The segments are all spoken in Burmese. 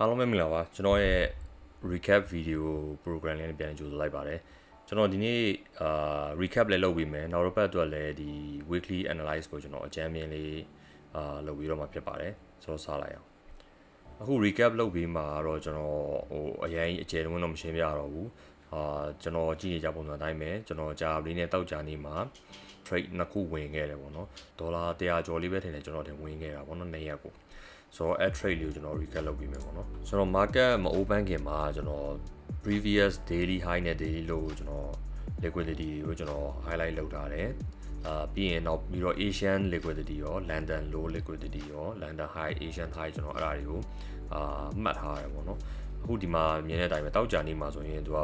အားလုံးပဲမင်္ဂလာပါကျွန်တော်ရဲ့ recap video program လေးနဲ့ပြန်ကြိုဆိုလိုက်ပါတယ်ကျွန်တော်ဒီနေ့recap လေးလုပ်ပြီးမယ်နောက်တစ်ပတ်အတွက်လည်းဒီ weekly analyze ကိုကျွန်တော်အကြမ်းမြင်လေးလုပ်ပြီးတော့မှဖြစ်ပါတယ်ဆိုတော့စလိုက်အောင်အခု recap လုပ်ပြီးမှတော့ကျွန်တော်အရင်အကျယ်လုံးတော့မရှင်းပြတော့ဘူးကျွန်တော်ကြည့်နေကြပုံစံအတိုင်းပဲကျွန်တော်ကြာပြီးနဲ့တောက်ကြနေမှာ trade နှစ်ခုဝင်ခဲ့တယ်ပေါ့နော်ဒေါ်လာ100ကျော်လေးပဲထင်တယ်ကျွန်တော်တင်ဝင်ခဲ့တာပေါ့နော်2ရက်ကိုဆိုတော့ trade လေးကိုကျွန်တော် recap လုပ်ပြီးမယ်ပေါ့နော်ဆိုတော့ market မ open ခင်မှာကျွန်တော် previous daily high နဲ့ daily low ကိုကျွန်တော် liquidity ကိုကျွန်တော် highlight လုပ်ထားတယ်ပြီးရင်တော့ပြီးတော့ Asian liquidity ရော London low liquidity ရော London high Asian high ကျွန်တော်အဲ့ဒါတွေကိုမှတ်ထားရတယ်ပေါ့နော်အခုဒီမှာမြင်တဲ့အတိုင်းပဲတောက်ကြနေမှာဆိုရင်သူက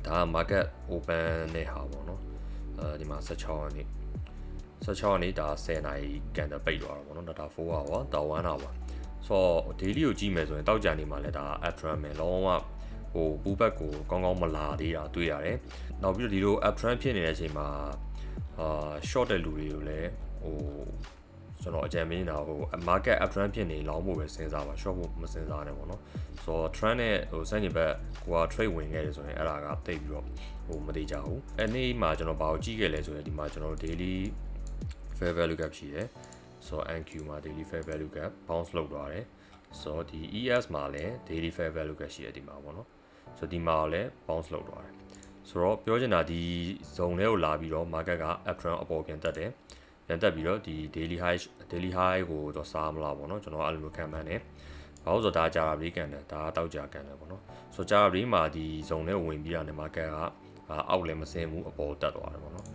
ဒါ market open နဲ့ဟာပေါ့နော်ဒီမှာ16ရက်နေ့16ရက်နေ့ဒါ10နာရီကန်တာပိတ်သွားတာပေါ့နော်ဒါ4 hour ဒါ1 hour ဆိုတော့ daily ကိုကြည့်မယ်ဆိုရင်တောက်ကြနေမှာလဲဒါ uptrend ပဲလုံးဝဟိုပူဘက်ကိုကောင်းကောင်းမလာသေးတာတွေ့ရတယ်နောက်ပြီးတော့ဒီလို uptrend ဖြစ်နေတဲ့အချိန်မှာshort တဲ့လူတွေကိုလည်းဟိုကျွန်တော်အကြံပေးနေတာဟို market uptrend ဖြစ်နေလောင်းဖို့ပဲစဉ်းစားပါ short ဖို့မစဉ်းစားနဲ့ပေါ့နော်ဆိုတော့ trend နဲ့ဟိုစမ်းချင်ဘက်ကိုက trade ဝင်ခဲ့တယ်ဆိုရင်အဲ့ဒါကတိတ်ပြီးတော့ဟိုမသေးကြဘူးအဲ့နေ့မှာကျွန်တော်ဘာကိုကြည့်ခဲ့လဲဆိုရင်ဒီမှာကျွန်တော် daily fair value gap ရှိတယ်ဆိုတော့ NQ မှာ daily fair value gap bounce လုပ်သွားတယ်ဆိုတော့ဒီ ES မှာလည်း daily fair value gap ရှိတယ်ဒီမှာပေါ့နော်ဆိုတော့ဒီမှာလည်း bounce လုပ်သွားတယ်ဆိုတော့ပြောချင်တာဒီ zone လေးကိုလာပြီးတော့ market က uptrend အပေါ်ပြန်တက်တယ်ပြန်တက်ပြီးတော့ဒီ daily high ကိုတော့စားမလားပေါ့နော်ကျွန်တော်အဲ့လိုခံမှန်းတယ်ဘာလို့ဆိုတော့ဒါကြာတာလေးကန်တယ်ဒါတောက်ကြာကန်တယ်ပေါ့နော်ဆိုတော့ကြာတာလေးမှာဒီ zone လေးကိုဝင်ပြီးတာနဲ့ market ကအောက်လည်းမဆင်းဘူးအပေါ်တက်သွားတယ်ပေါ့နော်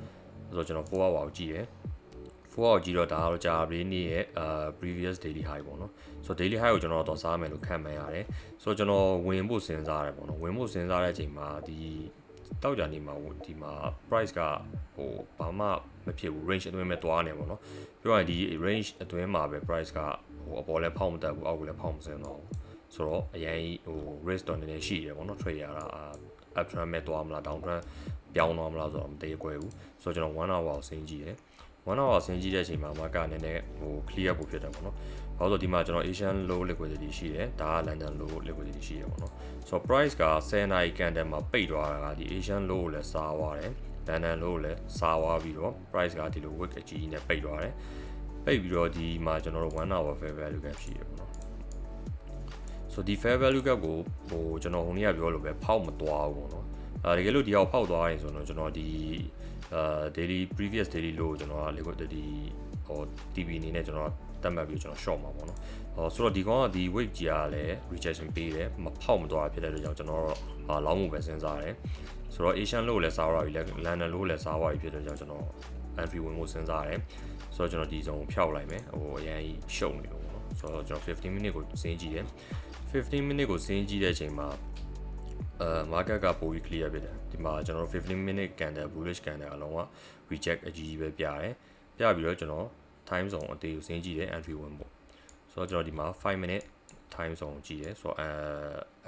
ဆိုတော့ကျွန်တော်4 hour ကိုကြည့်ရ4 hour ကြည့်တော့ဒါကတော့ကြာပြီနေ့ရဲ့previous daily high ပေါ့နော်ဆိုတော့ daily high ကိုကျွန်တော်တော့စားမယ်လို့ခံမှန်းရတယ်ဆိုတော့ကျွန်တော်ဝင်ဖို့စဉ်းစားရတယ်ပေါ့နော်ဝင်ဖို့စဉ်းစားတဲ့အချိန်မှာဒီတောက်ကြနေမှာဒီမှာ price ကဟိုဘာမှမဖြစ်ဘူး range အတွင်းမှာတွားနေပေါ့နော်ပြောရရင်ဒီ range အတွင်းမှာပဲ price ကဟိုအပေါ်လည်းဖောက်မတက်ဘူးအောက်ကလည်းဖောက်မစင်းတော့ဘူးဆိုတော့အရင်ဟို risk တော့နည်းနည်းရှိတယ်ပေါ့နော် trade ရတာuptrend မဲ့တွားမလား downtrend ပြောင်းသွားမလားဆိုတော့မသေးကွယ်ဘူးဆိုတော့ကျွန်တော်1 hour ကိုစဉ်းကြည့်တယ်1 hour ဆင်းကြည့်တဲ့အချိန်မှာ market နည်းနည်းဟို clear ဖို့ဖြစ်တယ်ပေါ့နော်။ဘာလို့ဆိုဒီမှာကျွန်တော် Asian low liquidity ရှိတယ်။ဒါက London low liquidity ရှိတယ်ပေါ့နော်။ဆိုတော့ price က10နာရီ candle မှာပိတ်သွားတာကဒီ Asian low ကိုလည်းစားသွားတယ်။ London low ကိုလည်းစားသွားပြီးတော့ price ကဒီလို wick အကြီးနဲ့ပိတ်သွားတယ်။ပိတ်ပြီးတော့ဒီမှာကျွန်တော်တို့1 hour fair value gap ရှိတယ်ပေါ့နော်။ဆိုဒီ fair value gap ကိုဟိုကျွန်တော်ဟိုနေ့ကပြောလို့ပဲဖောက်မသွားဘူးပေါ့နော်။တကယ်လို့ဒီအောင်ဖောက်သွားရင်ဆိုတော့ကျွန်တော်ဒီdaily previous daily low ကျွန်တော်က liquidity ဟို TB အနေနဲ့ကျွန်တော်တတ်မှတ်ပြီးကျွန်တော် short မှာပေါ့နော်ဆိုတော့ဒီကောင်ကဒီ weight ကြီးကလည်း rejection ပေးတယ်မဖောက်မသွားဖြစ်တဲ့အတွက်ကြောင့်ကျွန်တော်တော့လောင်းမှုပဲစဉ်းစားတယ်ဆိုတော့ Asian low လည်းစားရပြီ London low လည်းစားရပြီဖြစ်တဲ့အတွက်ကြောင့်ကျွန်တော် entry ဝင်ဖို့စဉ်းစားတယ်ဆိုတော့ကျွန်တော်ဒီ zone ကိုဖျောက်လိုက်မယ်ဟိုအရင်ရှုံနေလို့ပေါ့နော်ဆိုတော့ကျွန်တော်15 minute ကိုစဉ်းကြည့်တယ်15 minute ကိုစဉ်းကြည့်တဲ့အချိန်မှာmarket ကပိုပြီး clear ဖြစ်တယ်ဒီမှာကျွန်တော်15 minute candle bullish candle အလုံးက reject အကြီးကြီးပဲပြတယ်ပြပြီးတော့ကျွန်တော် time zone အသေးကိုစဉ်းကြည့်တယ် entry ဝင်ဖို့ဆိုတော့ကျွန်တော်ဒီမှာ5 minute time zone ကိုကြည့်တယ်ဆိုတော့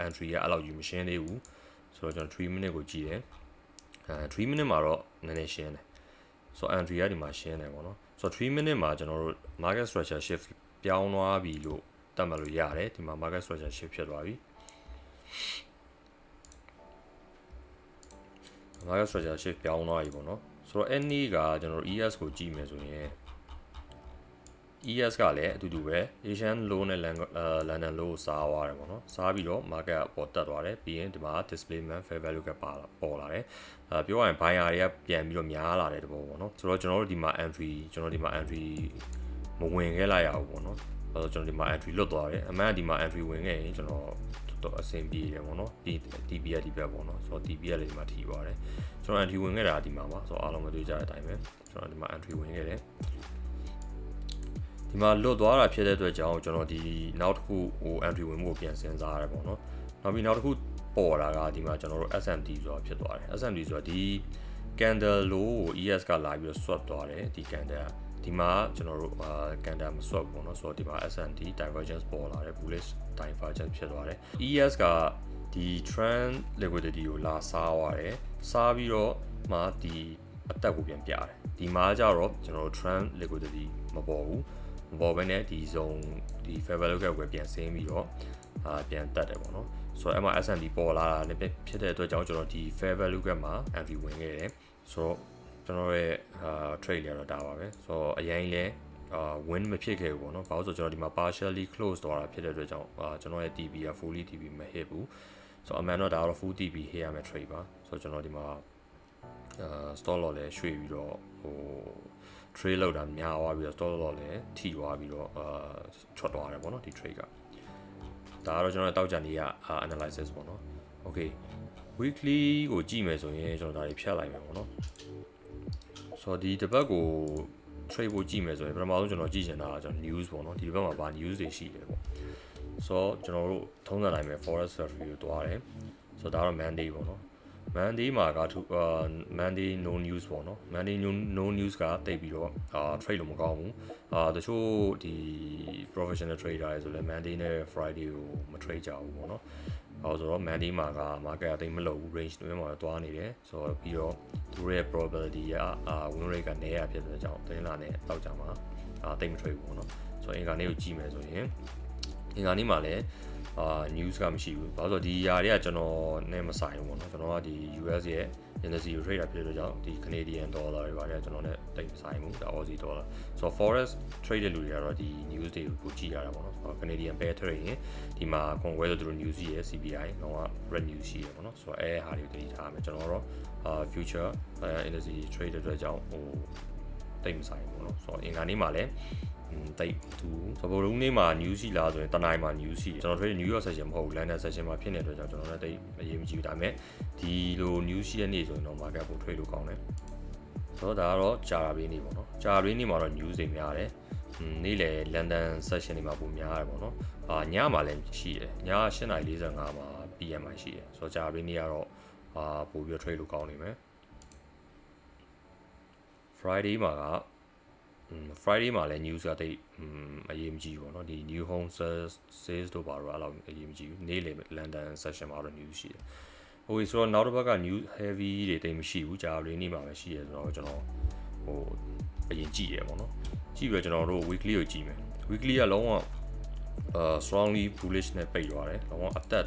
entry ကအဲ့လောက်ကြီးမရှင်းသေးဘူးဆိုတော့ကျွန်တော်3 minute ကိုကြည့်တယ်3 minute မှာတော့နည်းနည်းရှင်းတယ်ဆိုတော့ entry ကဒီမှာရှင်းတယ်ပေါ့နော်ဆိုတော့3 minute မှာကျွန်တော်တို့ market structure shift ပြောင်းသွားပြီလို့သတ်မှတ်လို့ရတယ်ဒီမှာ market structure shift ဖြစ်သွားပြီmarket structure shift ပြောင်းသွားပြီပေါ့နော်ဆိုတော့အဲ့နေ့ကကျွန်တော်တို့ ES ကိုကြည့်မယ်ဆိုရင် ES ကလည်းအတူတူပဲ Asian low နဲ့ London low ကိုစားသွားတယ်ပေါ့နော်စားပြီးတော့ market ပေါ်တက်သွားတယ်ပြီးရင်ဒီမှာ displacement fair value ကပေါ်လာတယ်ပြောရရင် buyer တွေကပြန်ပြီးတော့များလာတဲ့တဘောပေါ့နော်ဆိုတော့ကျွန်တော်တို့ဒီမှာ entry မဝင်ခဲ့လိုက်ရဘူးပေါ့နော်ကျွန်တော်ဒီမှာ entry လွတ်သွားတယ်အမှန်ကဒီမှာ entry ဝင်ခဲ့ရင်ကျွန်တော်တော့အဆင်ပြေတယ်ပေါ့နော်ဒီ TB ကဒီဘက်ပေါ့နော်ဆိုတော့ TB ကလည်းဒီမှာထိသွားတယ်ကျွန်တော် entry ဝင်ခဲ့တာဒီမှာပါဆိုတော့အားလုံးမတွေ့ကြတဲ့အတိုင်းပဲကျွန်တော်ဒီမှာ entry ဝင်ခဲ့တယ်ဒီမှာလွတ်သွားတာဖြစ်တဲ့အတွက်ကြောင့်ကျွန်တော်ဒီနောက်တစ်ခုဟို entry ဝင်မှုကိုပြန်စဉ်းစားရတယ်ပေါ့နော်နောက်ပြီးနောက်တစ်ခုပေါ်လာကဒီမှာကျွန်တော်တို့ SMT ဆိုတာဖြစ်သွားတယ် SMT ဆိုတာဒီ candle low ကို ES ကလာပြီးတော့ swap သွားတယ်ဒီ candle ဒီမှာကျွန်တော်တို့candle မ swap ပေါ့နော်ဆိုတော့ဒီမှာ SMT divergence ပေါ်လာတယ် bullish divergence ဖြစ်သွားတယ် ES ကဒီ trend liquidity ကိုလာစားသွားတယ်စားပြီးတော့မှဒီအတက်ကိုပြန်ပြတယ်ဒီမှာကျတော့ကျွန်တော်တို့ trend liquidity မပေါ်ဘူးမပေါ်ဘဲနဲ့ဒီ zone ဒီ fair value gap ကိုပြန်ဆင်းပြီးတော့ ပြန်တက်တယ်ပေါ့နော်ဆိုတော့အဲ့မှာ S&P ပေါ်လာတာလည်းဖြစ်တဲ့အတွက်ကြောင့်ကျွန်တော်ဒီ fair value gap မှာ entry ဝင်ခဲ့တယ်ဆိုတော့ကျွန်တော်ရဲ့trade တွေတော့ဒါပါပဲဆိုတော့အရင်လဲwin မဖြစ်ခဲ့ဘူးပေါ့နော်ဘာလို့ဆိုကျွန်တော်ဒီမှာ partially close သွားတာဖြစ်တဲ့အတွက်ကြောင့်ကျွန်တော်ရဲ့ TP က fully TP မ hit ဘူးဆိုတော့အမှန်တော့ဒါတော့ full TP hit ရမယ် trade ပါဆိုတော့ကျွန်တော်ဒီမှာstop loss လည်းရွှေ့ပြီးတော့trade လောက်တာများသွားပြီးတော့ stop loss လည်းထိသွားပြီးတော့ထွက်သွားတယ်ပေါ့နော်ဒီ trade ကဒါကတော့ကျွန်တော်တောက်ကြနေရ analysis ပေါ့နော် okay weekly ကိုကြည့်မယ်ဆိုရင်ကျွန်တော်ဒါတွေဖြတ်လိုက်မယ်ပေါ့နော်ဆိုတော့ဒီတစ်ပတ်ကို trade ကိုကြည့်မယ်ဆိုရင်ပထမဆုံးကျွန်တော်ကြည့်ချင်တာကကျွန်တော် news ပေါ့နော်ဒီတစ်ပတ်မှာဘာ news တွေရှိတယ်ပေါ့ဆိုတော့ကျွန်တော်တို့ထုံးစံတိုင်းပဲ forex survey ကိုတွားတယ်ဆိုတော့ဒါတော့ Monday ပေါ့နော် Monday မှာကMonday no news ပေါ့နော် Monday no news ကတိတ်ပြီးတော့trade လို့မကောင်းဘူးတချို့ဒီ professional trader တွေဆိုလည်း Monday နဲ့ Friday ကိုမ trade ကြဘူးပေါ့နော်ဆိုတော့ Monday မှာက market အသိမလို့ဘူး range တွေမှာတွားနေတယ်ဆိုတော့ပြီးတော့သူရဲ့ probability ကwin rate ကနည်းရဖြစ်တဲ့အကြောင်းတင်းလာနဲ့တောက်ကြမှာတိတ်မ trade ဘူးပေါ့နော်ဆိုတော့အင်္ဂါနေ့ကိုကြည့်မယ်ဆိုရင်အင်္ဂါနေ့မှာလည်းnews ကမရှိဘူးဘာလို့ဆိုတော့ဒီຢာတွေကကျွန်တော်နဲ့မဆိုင်ဘူးပေါ့နော်ကျွန်တော်ကဒီ US ရဲ့ industry ကို trade တာဖြစ်တဲ့ကြောင့်ဒီ Canadian dollar တွေပါတယ်ကျွန်တော်နဲ့တိတ်မဆိုင်ဘူးဒါ Aussie dollar ဆိုတော့ forex trade တဲ့လူတွေကတော့ဒီ news တွေကိုကြည့်ရတာပေါ့နော်ဆိုတော့ Canadian pair trade ရင်ဒီမှာ congress တို့ news ရှိရယ် CPI တော့ red news ရှိရယ်ပေါ့နော်ဆိုတော့အဲဟာတွေကိုတည်ထားမယ်ကျွန်တော်တော့ future industry trade တဲ့အတွက်ကြောင့်တိတ်မဆိုင်ဘူးပေါ့နော်ဆိုတော့အင်္ဂါနေ့မှာလည်းတိတ်သူဆိုတော့ဘုရုံနေ့မှာ news ရှိလားဆိုရင်တနိုင်မှာ news ရှိတယ်ကျွန်တော်တို့ New York session မဟုတ်ဘူး London session မှာဖြစ်နေတဲ့အတွက်ကြောင့်ကျွန်တော်လည်းတိတ်အရေးမကြီးဘူးဒါပေမဲ့ဒီလို news ရှိတဲ့နေ့ဆိုရင်တော့ market ကို trade လို့ကောင်းတယ်ဆိုတော့ဒါကတော့ကြာတာပေးနေပေါ့နော်ကြာတာပေးနေမှာတော့ news တွေများတယ်နေ့လယ် London session တွေမှာပုံများရတယ်ပေါ့နော်ညမှာလည်းရှိတယ်ည8:45မှာ PM မှာရှိတယ်ဆိုတော့ကြာတာပေးနေကတော့ပို့ပြီး trade လို့ကောင်းနေမယ် Friday မှာကFriday မှာလည်း news ကတိတ်အရေးမကြီးဘူးပေါ့နော်ဒီ new home sales တို့ပါတော့အဲ့လိုအရေးမကြီးဘူးနေ့လေ London session မှာတော့ news ရှိတယ်ဟိုဆိုတော့နောက်တစ်ပတ်က news heavy တွေတိတ်မရှိဘူးကြာလေးနေ့မှာပဲရှိရဆိုတော့ကျွန်တော်အရင်ကြည့်ရပေါ့နော်ကြည့်ပြီးတော့ကျွန်တော်တို့ weekly ကိုကြည့်မယ် weekly ကလုံးဝstrongly bullish နဲ့ပိတ်သွားတယ်လုံးဝအသက်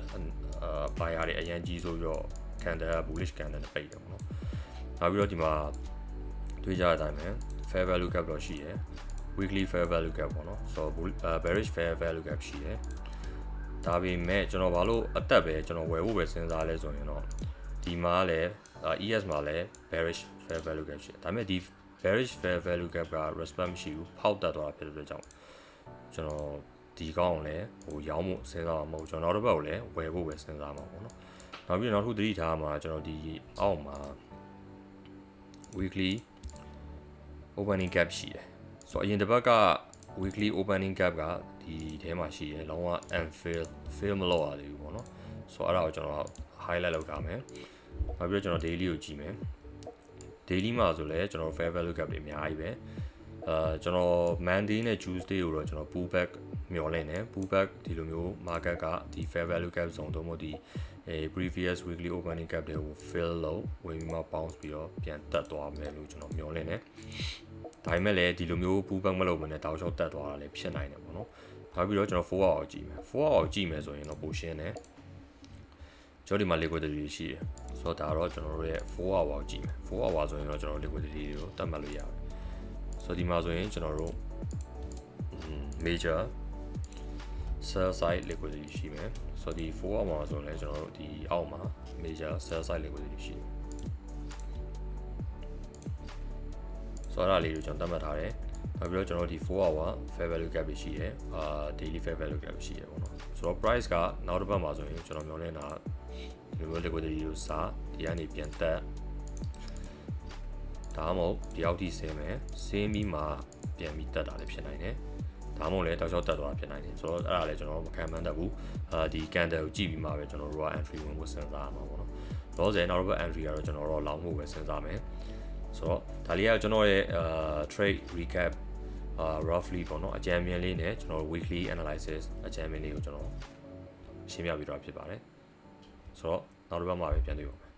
buyer တွေအရင်ကြီးဆိုပြီးတော့ candle bullish candle နဲ့ပိတ်တယ်ပေါ့နော်နောက်ပြီးတော့ဒီမှာတွေ့ကြတဲ့အတိုင်းပဲfair value gap တော့ရှိရယ် weekly fair value gap ပေါ့နော်ဆိုတော့ bearish fair value gap ရှိရယ်ဒါပေမဲ့ကျွန်တော်ဘာလို့အသက်ပဲကျွန်တော်ဝယ်ဖို့ပဲစဉ်းစားလဲဆိုရင်တော့ဒီမှာလည်း ES မှာလည်း bearish fair value gap ရှိတယ်ဒါပေမဲ့ဒီ bearish fair value gap က respect မရှိဘူးဖောက်တက်သွားတာဖြစ်တဲ့အတွက်ကြောင့်ကျွန်တော်ဒီကောင်းလည်းရောင်းဖို့စဉ်းစားမှာမဟုတ်ကျွန်တော်နောက်တစ်ပတ်ကိုလည်းဝယ်ဖို့ပဲစဉ်းစားမှာပေါ့နော်နောက်ပြီးနောက်တစ်ခုသတိထားမှာကျွန်တော်ဒီအောက်မှာ weekly opening gap ရှိတယ်ဆိုတော့အရင်တစ်ပတ်က weekly opening gap ကဒီထဲမှာရှိတယ်လုံးဝ unfill မလုပ်ရသေးဘူးပေါ့နော်ဆိုတော့အဲ့ဒါကိုကျွန်တော် highlight လုပ်ထားမယ်နောက်ပြီးတော့ကျွန်တော် daily ကိုကြည့်မယ် daily မှာဆိုလဲကျွန်တော် fair value gap တွေအများကြီးပဲကျွန်တော် Monday နဲ့ Tuesday ကိုတော့ကျွန်တော် pull back မျှော်လင့်တယ် pull back ဒီလိုမျိုး market ကဒီ fair value gap zone တော့မဟုတ်ဒီprevious weekly opening gap တွေကို fill လုပ်ဝင်ပြီးမှ bounce ပြီးတော့ပြန်တက်သွားမယ်လို့ကျွန်တော်မျှော်လင့်တယ်ဒါပေမဲ့လည်းဒီလိုမျိုး pull back မလုပ်ဘဲနဲ့တောက်လျှောက်တက်သွားတာလည်းဖြစ်နိုင်တယ်ပေါ့နော်နောက်ပြီးတော့ကျွန်တော်4 hour ကိုကြည့်မယ်4 hour ကိုကြည့်မယ်ဆိုရင်တော့ပိုရှင်းတယ်ကျွန်တော်ဒီမှာ liquidity ရှိတယ်ဆိုတော့ဒါတော့ကျွန်တော်တို့ရဲ့4 hour ကိုကြည့်မယ်4 hour ဆိုရင်တော့ကျွန်တော် liquidity တွေကိုတတ်မှတ်လို့ရတယ်ဆိုတော့ဒီမှာဆိုရင်ကျွန်တော်တို့ major sell side liquidity ရှိမယ်ဆိုတော့ဒီ4 hour မှာဆိုရင်လည်းကျွန်တော်တို့ဒီအောက်မှာ major sell side liquidity ရှိတယ်ဆိုတော့အဲ့ဒါလေးကိုကျွန်တော်တတ်မှတ်ထားတယ်နောက်ပြီးတော့ကျွန်တော်ဒီ4 hour fair value gap ရှိတယ်daily fair value gap ရှိတယ်ပေါ့နော်ဆိုတော့ price ကနောက်တစ်ပတ်မှာဆိုရင်ကျွန်တော်မျှော်လင့်တာဒီလို liquidity ကိုစားဒီကနေပြန်တက်ဒါမှမဟုတ်ဒီအောက်ထိဆင်းမယ်ဆင်းပြီးမှပြန်ပြီးတက်တာလည်းဖြစ်နိုင်တယ်ဒါမှမဟုတ်လည်းတောက်လျှောက်တက်သွားတာဖြစ်နိုင်တယ်ဆိုတော့အဲ့ဒါလည်းကျွန်တော်မခံမှန်းတတ်ဘူးဒီ candle ကိုကြည့်ပြီးမှပဲကျွန်တော်တို့က entry ဝင်ဖို့စဉ်းစားရမှာပေါ့နော်လောဆယ်နောက်တစ်ပတ် entry ကတော့ကျွန်တော်တို့လောင်းဖို့ပဲစဉ်းစားမယ်ဆိုတော့ဒါလေးကကျွန်တော်ရဲ့ trade recap roughly ပေါ့နော်အကြမ်းမြင်လေးနဲ့ကျွန်တော် weekly analysis အကြမ်းမြင်လေးကိုကျွန်တော်ရှင်းပြပေးတော့ဖြစ်ပါတယ်ဆိုတော့နောက်တစ်ပတ်မှာပဲပြန်တွေ့ပါမယ်